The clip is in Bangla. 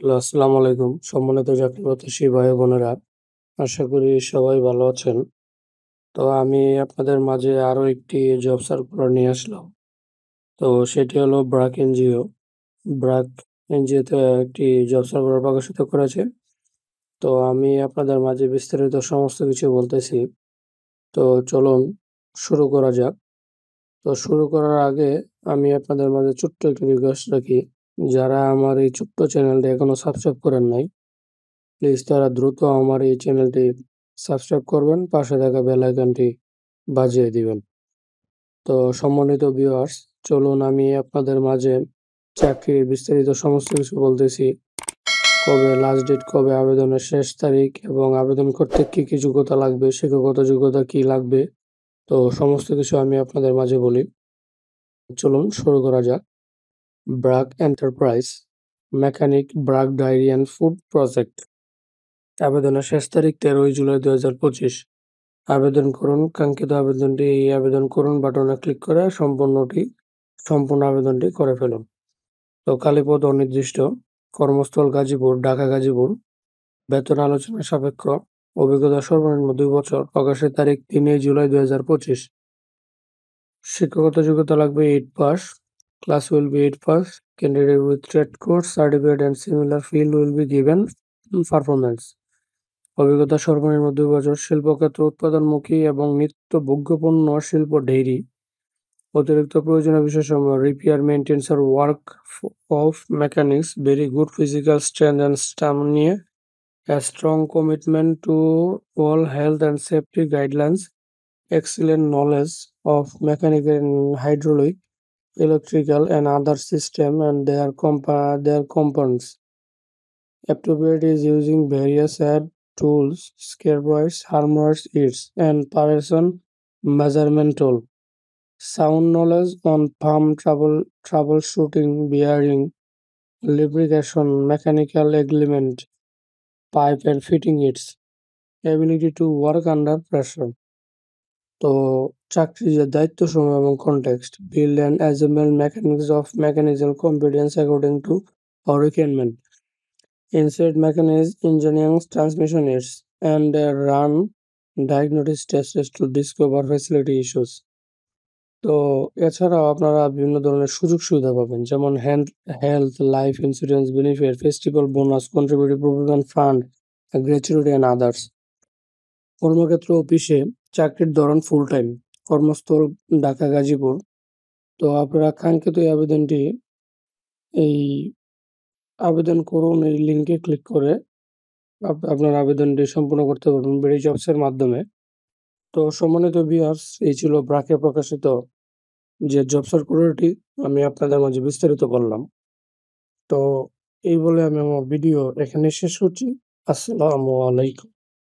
হ্যালো, আসসালামু আলাইকুম। সম্মানিত চাকরি প্রত্যাশী ভাই বোনেরা, আশা করি সবাই ভালো আছেন। তো আমি আপনাদের মাঝে আরো একটি জব সার্কুলার নিয়ে আসলাম। তো সেটি হলো ব্র্যাক এনজিও। ব্র্যাক এনজিওতে একটি জব সার্কুলার প্রকাশিত করেছে। তো আমি আপনাদের মাঝে বিস্তারিত সমস্ত কিছু বলতেছি। তো চলুন শুরু করা যাক। তো শুরু করার আগে আমি আপনাদের মাঝে ছোট্ট একটি রিকোয়েস্ট রাখি। যারা আমার এই ছোট্ট চ্যানেলটি এখনো সাবস্ক্রাইব করেন নাই, প্লিজ তারা দ্রুত আমার এই চ্যানেলটি সাবস্ক্রাইব করবেন, পাশে থাকা বেল আইকনটি বাজিয়ে দিবেন। তো সম্মানিত ভিউয়ার্স, চলুন আমি আপনাদের মাঝে চাকরির বিস্তারিত সমস্ত কিছু বলতেছি। কবে লাস্ট ডেট, কবে আবেদনের শেষ তারিখ এবং আবেদন করতে কি কি যোগ্যতা লাগবে, শিক্ষাগত যোগ্যতা কি লাগবে, তো সমস্ত কিছু আমি আপনাদের মাঝে বলি। চলুন শুরু করা যাক। BRAC enterprise, mechanic, BRAC dairy and food project. আবেদনের শেষ তারিখ 13 জুলাই 2025। আবেদন করুন। কাঙ্ক্ষিত আবেদনটি এই আবেদন করুন বাটনে ক্লিক করে সম্পূর্ণ আবেদনটি করে ফেলুন। তো খালিপদ অনির্দিষ্ট। কর্মস্থল গাজীপুর, ঢাকা গাজীপুর। বেতন আলোচনা সাপেক্ষ। অভিজ্ঞতা সর্বনিম্ন 2 বছর। প্রকাশের তারিখ 3 জুলাই 2025। শিক্ষাগত যোগ্যতা লাগবে 8 pass. Class will be 8 pass. Candidate with trade course, certificate and similar field will be given performance. অভিজ্ঞতা সর্বনিম্ন 2 বছর। শিল্পক্ষেত্র উৎপাদনমুখী এবং নিত্যভোগ্যপণ্য শিল্প ডেইরি। অতিরিক্ত প্রয়োজনীয় বিষয়সমূহ: repair, maintenance or work of mechanics, very good physical strength and stamina, a strong commitment to all health and safety guidelines, excellent knowledge of mechanical and hydraulic, electrical and other system and their components. Appropriate is using various hand tools, screwdrivers, hammers, and Pearson measurement tool. Sound knowledge on pump troubleshooting, bearing, lubrication, mechanical element, pipe and fitting its. Ability to work under pressure. তো চাকরির যে দায়িত্বসমূহ এবং context: build and assemble mechanics of mechanical competence according to requirement. Insert mechanism, engineering, transmission aids, and run diagnostic tests to discover facility issues. তো এছাড়াও আপনারা বিভিন্ন ধরনের সুযোগ সুবিধা পাবেন, যেমন health, life insurance benefit, festival bonus, contributory provident fund, gratuity and others. কর্মক্ষেত্র অফিসে। চাকরির ধরন ফুল টাইম। কর্মস্থল ঢাকা গাজীপুর। তো আপনারা কাঙ্ক্ষিত এই আবেদনটি এই আবেদন করুন এই লিঙ্কে ক্লিক করে আপনার আবেদনটি সম্পূর্ণ করতে পারবেন বেরি জবসের মাধ্যমে। তো সম্মানিত ভিউয়ার্স, এই ছিল ব্র্যাকে প্রকাশিত যে জব সার্কুলারটি আমি আপনাদের মাঝে বিস্তারিত বললাম। তো এই বলে আমি আমার ভিডিও এখানে শেষ করছি। আসসালামু আলাইকুম।